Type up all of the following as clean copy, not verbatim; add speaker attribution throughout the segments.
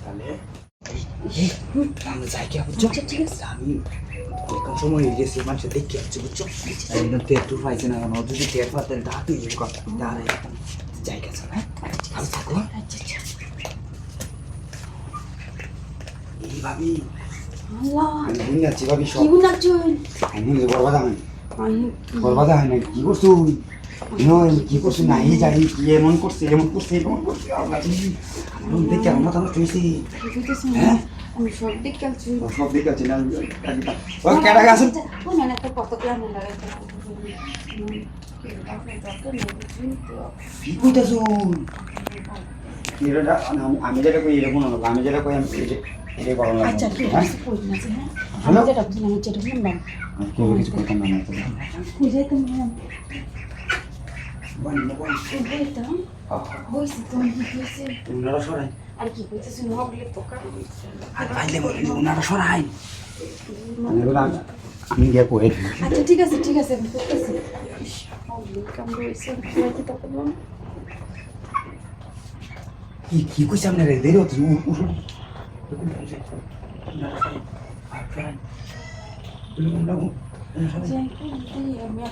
Speaker 1: তাহলে আমরা যাই কি বুঝছো?
Speaker 2: ঠিক আছে।
Speaker 1: আমি এখন সময় হয়ে গেছে, মানুষের দেখতে হচ্ছে বুঝছো? একদম তেল টুর পাইছে না, কারণ যদি তেল পাতে ডাকতে ইয়ে কথা তাহলে যাই গেছে না। আমি থাকো এই ভাবি,
Speaker 2: আল্লাহ
Speaker 1: আমি ভুল যাচ্ছি ভাবি, সব
Speaker 2: কি বুঝাচ্ছেন?
Speaker 1: আমি বরবাদা হয়
Speaker 2: আমি
Speaker 1: বরবাদা হয় না। কি করছো কি করছো? নাই জানি কি এমন করছে এমন করছে এমন করছে, আল্লাহ দেখে আমরা তো চুইছি।
Speaker 2: বুঝতেছেন
Speaker 1: হ্যাঁ
Speaker 2: আমি সব দিক খেলছি।
Speaker 1: সব দিকে আছে না। ওই কেটা গেছে
Speaker 2: কোন একটা কত প্ল্যান লাগাইতে
Speaker 1: কি কইতাছো? এটা আমি যেটা কই এরকম না, আমি যেটা কই আমি এটা করো না।
Speaker 2: আচ্ছা ঠিক
Speaker 1: হ্যাঁ
Speaker 2: আছে কই না যে হ্যাঁ আমি যেটা বুঝলাম যেটা বললাম
Speaker 1: আমি কেউ কিছু করতাম না তো।
Speaker 2: বুঝাই তো মন
Speaker 1: বল বল
Speaker 2: বুঝাইতাম হইছে তো কি হইছে
Speaker 1: উনারা সরাই,
Speaker 2: আর কি কইতেছেন হবলে তো কাম
Speaker 1: আর পাইলে বলি উনারা সরাই। আমি গিয়ে কই
Speaker 2: আচ্ছা ঠিক আছে আমি করতেছি হবলে কাম হইছে সবাই কি তখন
Speaker 1: কি কইছ আমরা রে দেরো তো
Speaker 2: যাই কই আমি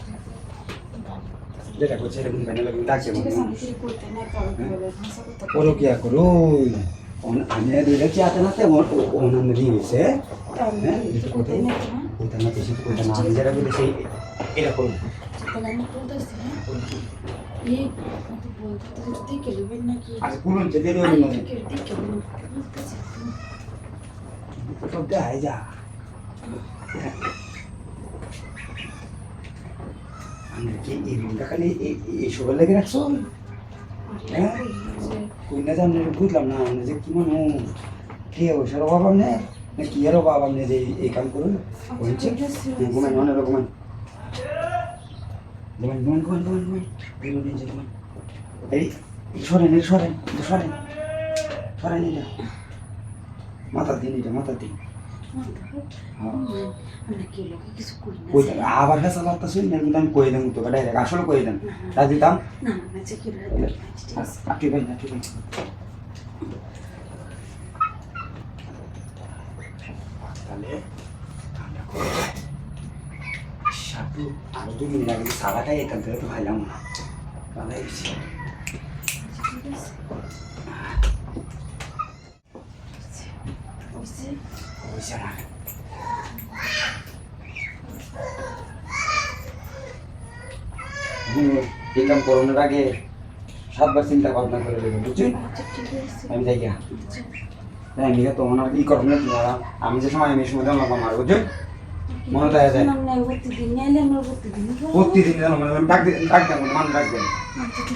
Speaker 1: যেটা করছে এরকম ব্যানার লাগবে ডাকছে
Speaker 2: ঠিক আছে আমি কি করতে না কারণ বলে ভাষা করতে
Speaker 1: করো কি আর করো আমি দুইটা কি আতে নাতে অনন্দ দিয়ে হয়েছে। হ্যাঁ
Speaker 2: করতে না
Speaker 1: ওইটা না বেশি ওইটা না আমি যেটা বলি সেই এটা করো।
Speaker 2: তাহলে আমি করতেছি হ্যাঁ এই তো বলতে তো দেখে নেবেন নাকি
Speaker 1: আচ্ছা পুরো যে দেরি
Speaker 2: আমি
Speaker 1: হলো না
Speaker 2: দেখে নেবেন বলতেছি
Speaker 1: সব দেখাই যা। আমি কি এই রুমটা খালি এই সবার লেগে রাখছো? হ্যাঁ কই না জানি বুঝলাম না আমি যে কি মানুষ কে ওইসার অভাব আপনি না কি এর অভাব আপনি যে এই কাম করুন বলছে ঘুমেন মনে ঘুমেন ঘুমেন ঘুমেন ঘুমেন ঘুমেন ঘুমেন ঘুমেন দিন যে ঘুমেন এই সরেন সরেন সরেন সরেন এটা মাথা দিন এটা মাথা দিন।
Speaker 2: আমরা কি লোকে কিছু করি না
Speaker 1: কই আবার কাছে লাগতা শুন না আমি কই দেন তো ডাইরেক্ট আসলে কই দেন রাজি দাম
Speaker 2: না না যে কি ঠিক আছে
Speaker 1: আপনি ভাই না ঠিক আছে। তাহলে আমরা কই সাতু আর 2 মিনিট আগে সারা খাই এখান থেকে তো খাইলাম না তাহলে এসে
Speaker 2: ঠিক আছে ওইসে
Speaker 1: ওইসে না এই কাম করোনার আগে 7 বার চিন্তা ভাবনা করে দেবেন বুঝছেন?
Speaker 2: আচ্ছা ঠিক আছে
Speaker 1: আমি যাই গিয়া
Speaker 2: আচ্ছা
Speaker 1: হ্যাঁ নিয়ে তো ওনার ই করবেন না তোমারা আমি যে সময় আমি সময় জানলাম আমার বুঝছেন মনে তো যায়
Speaker 2: প্রতিদিন নাইলে আমরা প্রতিদিন
Speaker 1: প্রতিদিন জানলাম ডাক দেন মান ডাক দেন।
Speaker 2: আচ্ছা